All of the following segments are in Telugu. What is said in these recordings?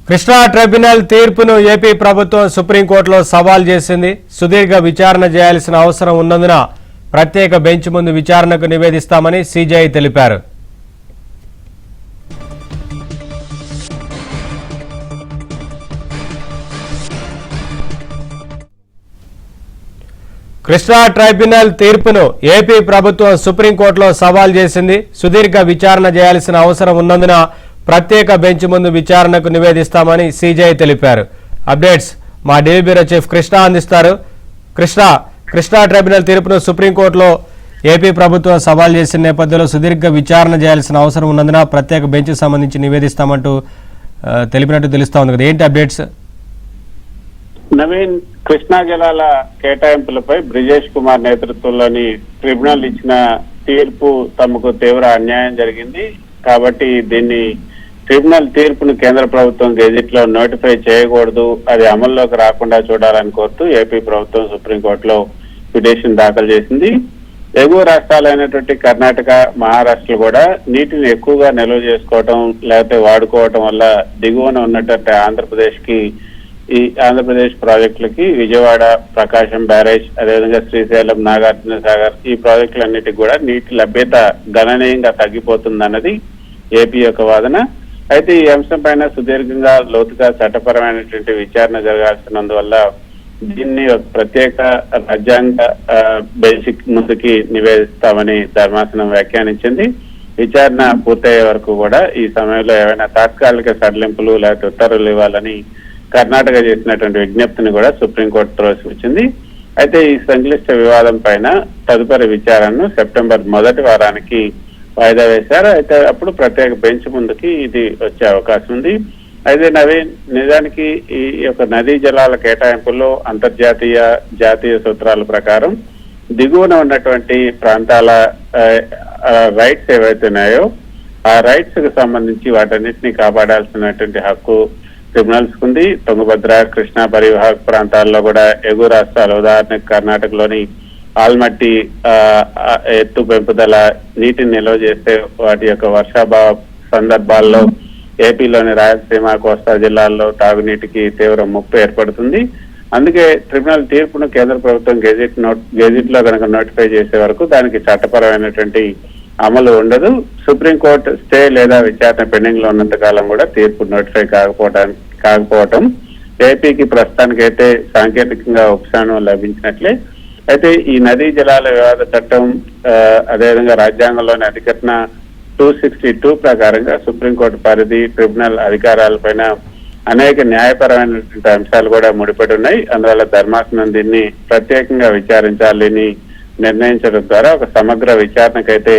కృష్ణా ట్రైబ్యునల్ తీర్పును ఏపీ ప్రభుత్వం సుప్రీంకోర్టులో సవాల్ చేసింది. సుదీర్ఘ విచారణ చేయాల్సిన అవసరం ఉన్నందున ప్రత్యేక బెంచ్ ముందు విచారణకు నివేదిస్తామని సీజేఐ తెలిపారు. కృష్ణా ట్రైబ్యునల్ తీర్పును ఏపీ ప్రభుత్వం సుప్రీంకోర్టులో సవాల్ చేసింది. సుదీర్ఘ విచారణ చేయాల్సిన అవసరం ఉన్నందున ప్రత్యేక బెంచ్ ముందు విచారణకు నివేదిస్తామని సీజేఐ తెలిపారు. అప్డేట్స్ మా ఢిల్లీ బ్యూరో చీఫ్ కృష్ణ అందిస్తారు. కృష్ణా ట్రైబ్యునల్ తీర్పును సుప్రీంకోర్టులో ఏపీ ప్రభుత్వం సవాల్ చేసిన నేపథ్యంలో సుదీర్ఘ విచారణ చేయాల్సిన అవసరం ఉన్నందున ప్రత్యేక బెంచ్కు సంబంధించి నివేదిస్తామంటూ తెలిపినట్టు తెలుస్తా ఉంది కదా, ఏంటి అప్డేట్స్? నవీన్, కృష్ణా జలాల కేటాయింపులపై బ్రిజేష్ కుమార్ నేతృత్వంలోని ట్రిబ్యునల్ ఇచ్చిన తీర్పు తమకు తీవ్ర అన్యాయం జరిగింది కాబట్టి దీన్ని ట్రిబ్యునల్ తీర్పును కేంద్ర ప్రభుత్వం గెజిట్ లో నోటిఫై చేయకూడదు, అది అమల్లోకి రాకుండా చూడాలని కోరుతూ ఏపీ ప్రభుత్వం సుప్రీంకోర్టులో పిటిషన్ దాఖలు చేసింది. ఎగువ రాష్ట్రాలైనటువంటి కర్ణాటక, మహారాష్ట్రలు కూడా నీటిని ఎక్కువగా నిల్వ చేసుకోవటం లేకపోతే వాడుకోవటం వల్ల దిగువన ఉన్నటువంటి ఆంధ్రప్రదేశ్ ప్రాజెక్టులకి విజయవాడ, ప్రకాశం బ్యారేజ్, అదేవిధంగా శ్రీశైలం, నాగార్జున సాగర్ ఈ ప్రాజెక్టులన్నిటికీ కూడా నీటి లభ్యత గణనీయంగా తగ్గిపోతుందన్నది ఏపీ యొక్క వాదన. అయితే ఈ అంశం పైన సుదీర్ఘంగా లోతుగా చట్టపరమైనటువంటి విచారణ జరగాల్సినందువల్ల దీన్ని ఒక ప్రత్యేక రాజ్యాంగ బెంచ్ ముందుకి నివేదిస్తామని ధర్మాసనం వ్యాఖ్యానించింది. విచారణ పూర్తయ్యే వరకు కూడా ఈ సమయంలో ఏవైనా తాత్కాలిక సడలింపులు లేకపోతే ఉత్తర్వులు ఇవ్వాలని కర్ణాటక చేసినటువంటి విజ్ఞప్తిని కూడా సుప్రీంకోర్టు త్రోసిపుచ్చింది. అయితే ఈ సంక్లిష్ట వివాదం పైన తదుపరి విచారణను సెప్టెంబర్ మొదటి వారానికి వాయిదా వేశారు. అయితే అప్పుడు ప్రత్యేక బెంచ్ ముందుకి ఇది వచ్చే అవకాశం ఉంది. అయితే నవీన్, నిజానికి ఈ యొక్క నదీ జలాల కేటాయింపుల్లో అంతర్జాతీయ, జాతీయ సూత్రాల ప్రకారం దిగువన ఉన్నటువంటి ప్రాంతాల రైట్స్ ఏవైతే ఉన్నాయో ఆ రైట్స్ కు సంబంధించి వాటన్నిటిని కాపాడాల్సినటువంటి హక్కు ట్రిబ్యునల్స్ ఉంది. తుంగభద్ర, కృష్ణా పరివాహక ప్రాంతాల్లో కూడా ఎగువ రాష్ట్రాలు, ఉదాహరణకు కర్ణాటకలోని ఆల్మట్టి ఎత్తు పెంపుదల, నీటిని నిల్వ చేస్తే వాటి యొక్క వర్షాభావ సందర్భాల్లో ఏపీలోని రాయలసీమ, కోస్తా జిల్లాల్లో తాగునీటికి తీవ్ర ముప్పు ఏర్పడుతుంది. అందుకే ట్రిబ్యునల్ తీర్పును కేంద్ర ప్రభుత్వం గెజిట్ లో కనుక నోటిఫై చేసే వరకు దానికి చట్టపరమైనటువంటి అమలు ఉండదు. సుప్రీంకోర్టు స్టే లేదా విచారణ పెండింగ్ లో ఉన్నంత కాలం కూడా తీర్పు నోటిఫై కాకపోవటం ఏపీకి ప్రస్తుతానికైతే సాంకేతికంగా ఉపశమనం లభించినట్లే. అయితే ఈ నదీ జలాల వివాద చట్టం, అదేవిధంగా రాజ్యాంగంలోని అధికరణ 262 ప్రకారంగా సుప్రీంకోర్టు పరిధి, ట్రిబ్యునల్ అధికారాలపైన అనేక న్యాయపరమైనటువంటి అంశాలు కూడా ముడిపడి ఉన్నాయి. అందువల్ల ధర్మాసనం దీన్ని ప్రత్యేకంగా విచారించాలని నిర్ణయించడం ద్వారా ఒక సమగ్ర విచారణకైతే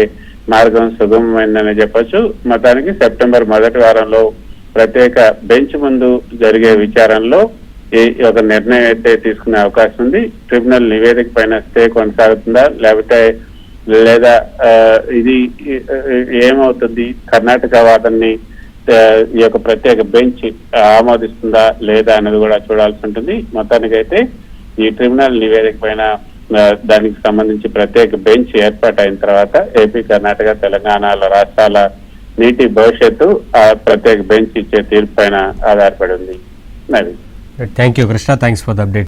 మార్గం సుగమమైందని చెప్పొచ్చు. మొత్తానికి సెప్టెంబర్ మొదటి వారంలో ప్రత్యేక బెంచ్ ముందు జరిగే విచారణలో ఒక నిర్ణయం అయితే తీసుకునే అవకాశం ఉంది. ట్రిబ్యునల్ నివేదిక పైన స్టే కొనసాగుతుందా లేదా ఇది ఏమవుతుంది, కర్ణాటక వాదనని ఈ యొక్క ప్రత్యేక బెంచ్ ఆమోదిస్తుందా లేదా అనేది కూడా చూడాల్సి ఉంటుంది. మొత్తానికైతే ఈ ట్రిబ్యునల్ నివేదిక పైన దానికి సంబంధించి ప్రత్యేక బెంచ్ ఏర్పాటైన తర్వాత ఏపీ, కర్ణాటక, తెలంగాణల రాష్ట్రాల నీటి భవిష్యత్తు ఆ ప్రత్యేక బెంచ్ ఇచ్చే తీర్పు పైన ఆధారపడి ఉంది. Thank you Krishna, thanks for the update.